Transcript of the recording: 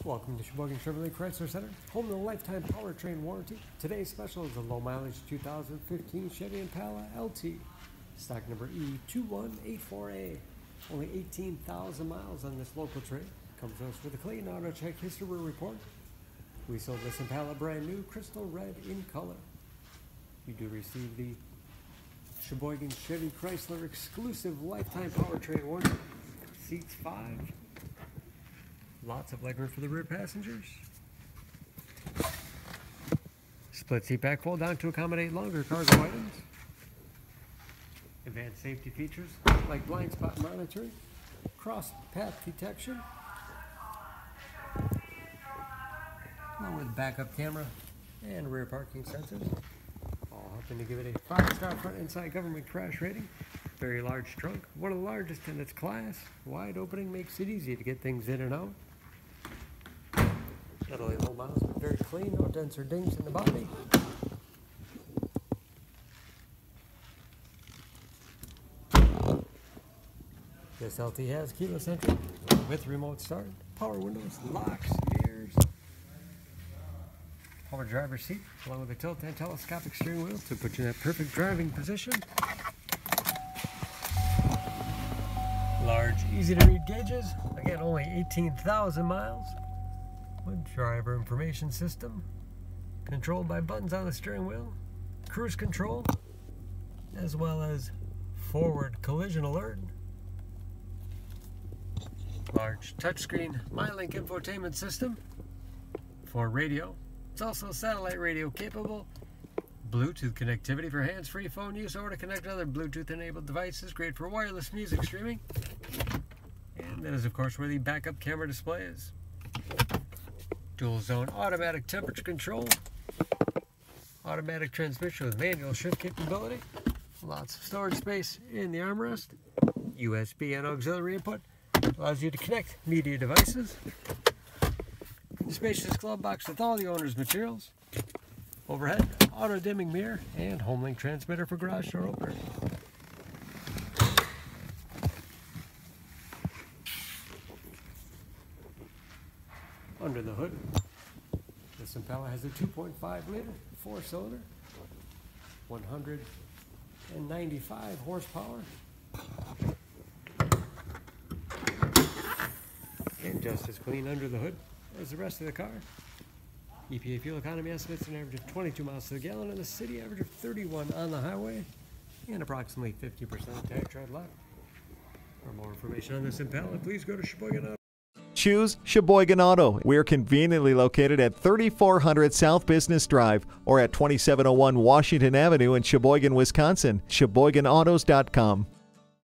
Welcome to Sheboygan Chevrolet Chrysler Center, home of the lifetime powertrain warranty. Today's special is a low mileage 2015 Chevy Impala LT, stock number E2184A. Only 18,000 miles on this local trade. Comes to us with a clean auto check history report. We sold this Impala brand new, crystal red in color. You do receive the Sheboygan Chevy Chrysler exclusive lifetime powertrain warranty. Seats 5. Lots of legroom for the rear passengers. Split seat back fold down to accommodate longer cargo items. Advanced safety features like blind spot monitoring, cross path detection, along with backup camera and rear parking sensors. All helping to give it a 5-star front and side government crash rating. Very large trunk, one of the largest in its class. Wide opening makes it easy to get things in and out. Not only low miles, but very clean, no dents or dings in the body. This LT has keyless entry with remote start, power windows, locks, mirrors, power driver's seat, along with a tilt and telescopic steering wheel to put you in that perfect driving position. Large, easy to read gauges, again only 18,000 miles. With driver information system, controlled by buttons on the steering wheel, cruise control, as well as forward collision alert. Large touchscreen MyLink infotainment system for radio. It's also satellite radio capable. Bluetooth connectivity for hands-free phone use or to connect to other Bluetooth-enabled devices. Great for wireless music streaming. And that is, of course, where the backup camera display is. Dual zone automatic temperature control. Automatic transmission with manual shift capability. Lots of storage space in the armrest. USB and auxiliary input. Allows you to connect media devices. The spacious glove box with all the owner's materials. Overhead, auto dimming mirror, and HomeLink transmitter for garage door opener. Under the hood, this Impala has a 2.5 liter 4-cylinder, 195 horsepower, and just as clean under the hood as the rest of the car. EPA fuel economy estimates an average of 22 miles to the gallon in the city, average of 31 on the highway, and approximately 50% tag tread left. For more information on this Impala, please go to Sheboygan Auto. Choose Sheboygan Auto. We're conveniently located at 3400 South Business Drive or at 2701 Washington Avenue in Sheboygan, Wisconsin. SheboyganAutos.com.